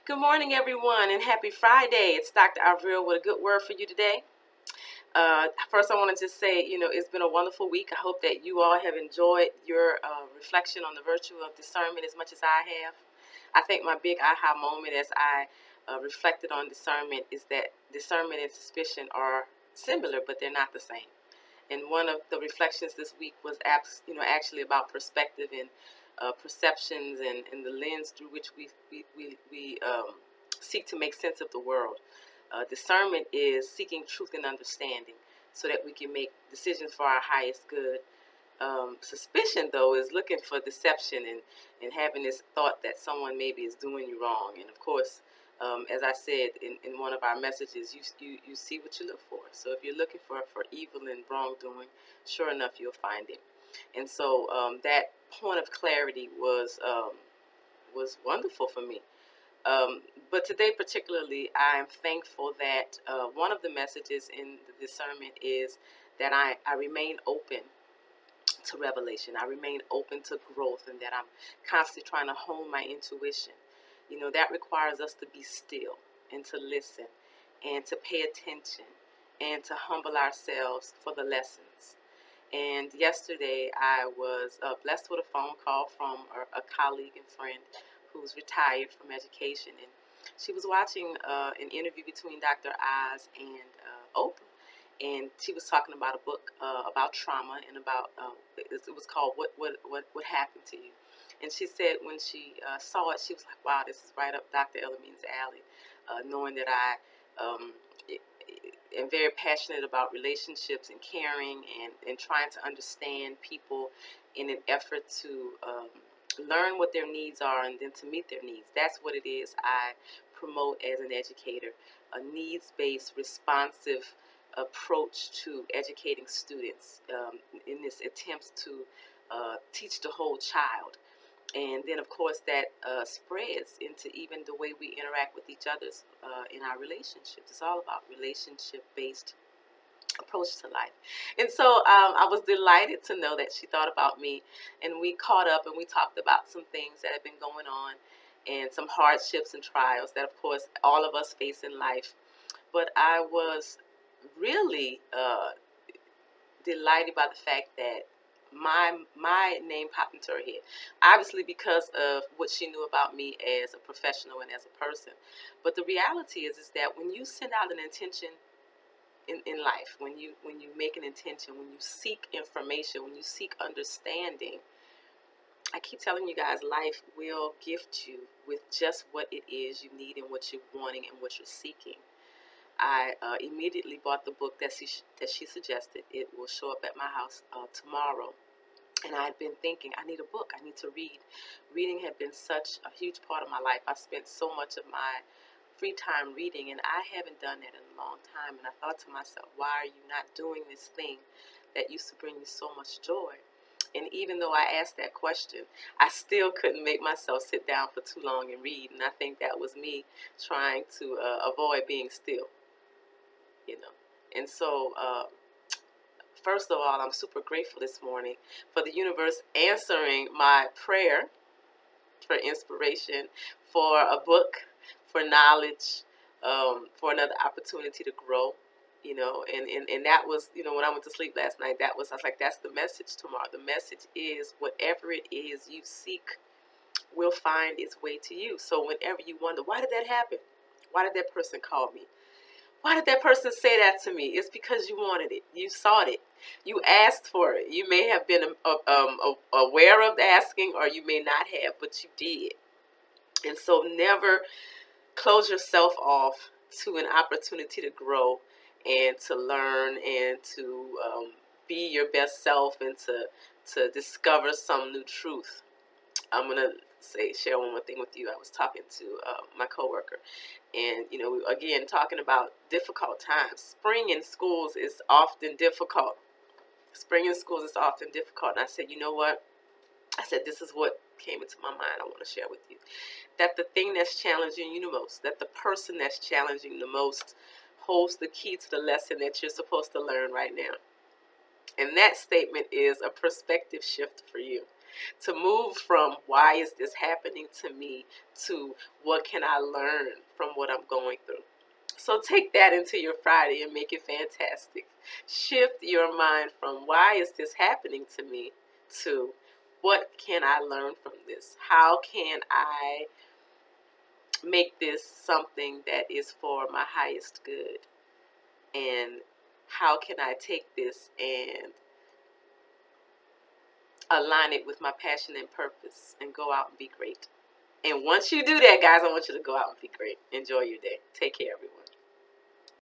Good morning, everyone, and happy Friday. It's Dr. Avril with a good word for you today. First, I want to just say, it's been a wonderful week. I hope that you all have enjoyed your reflection on the virtue of discernment as much as I have. I think my big aha moment as I reflected on discernment is that discernment and suspicion are similar, but they're not the same. And one of the reflections this week was actually about perspective and perceptions and the lens through which we seek to make sense of the world. Discernment is seeking truth and understanding so that we can make decisions for our highest good. Suspicion, though, is looking for deception and having this thought that someone maybe is doing you wrong. And of course, as I said in one of our messages, you see what you look for. So if you're looking for evil and wrongdoing, sure enough, you'll find it. And so that point of clarity was wonderful for me. But today particularly, I'm thankful that one of the messages in the discernment is that I remain open to revelation. I remain open to growth, and that I'm constantly trying to hone my intuition. That requires us to be still and to listen and to pay attention and to humble ourselves for the lessons. And yesterday I was blessed with a phone call from a colleague and friend who's retired from education, and she was watching an interview between Dr. Oz and Oprah. And she was talking about a book about trauma and about it was called what happened to you. And she said when she saw it, she was like, wow, this is right up Dr. El-Amin's alley, knowing that I am very passionate about relationships and caring and trying to understand people in an effort to learn what their needs are and then to meet their needs. That's what it is I promote as an educator, a needs-based, responsive approach to educating students in this attempt to teach the whole child. And then, of course, that spreads into even the way we interact with each other in our relationships. It's all about relationship-based approach to life. And so I was delighted to know that she thought about me, and we caught up and we talked about some things that have been going on and some hardships and trials that, of course, all of us face in life. But I was really delighted by the fact that my name popped into her head, obviously because of what she knew about me as a professional and as a person. But the reality is that when you send out an intention in life, when you make an intention, when you seek information, when you seek understanding, I keep telling you guys, life will gift you with just what it is you need and what you're wanting and what you're seeking. I immediately bought the book that she suggested. It will show up at my house tomorrow. And I had been thinking, I need a book. I need to read. Reading had been such a huge part of my life. I spent so much of my free time reading, and I haven't done that in a long time. And I thought to myself, why are you not doing this thing that used to bring you so much joy? And even though I asked that question, I still couldn't make myself sit down for too long and read. And I think that was me trying to avoid being still. And so first of all, I'm super grateful this morning for the universe answering my prayer for inspiration, for a book, for knowledge, for another opportunity to grow. And that was, when I went to sleep last night, I was like, that's the message tomorrow. The message is whatever it is you seek will find its way to you. So whenever you wonder, why did that happen? Why did that person call me? Why did that person say that to me? It's because you wanted it. You sought it. You asked for it. You may have been aware of asking, or you may not have, but you did. And so never close yourself off to an opportunity to grow and to learn and to be your best self and to discover some new truth. I'm going to share one more thing with you. I was talking to my coworker, and again, talking about difficult times. Spring in schools is often difficult. Spring in schools is often difficult. And I said, you know what? I said, this is what came into my mind. I want to share with you that the thing that's challenging you the most, that the person that's challenging the most, holds the key to the lesson that you're supposed to learn right now. And that statement is a perspective shift for you. To move from why is this happening to me to what can I learn from what I'm going through. So take that into your Friday and make it fantastic. Shift your mind from why is this happening to me to what can I learn from this? How can I make this something that is for my highest good? And how can I take this and align it with my passion and purpose and go out and be great? And once you do that, guys, I want you to go out and be great. Enjoy your day. Take care, everyone.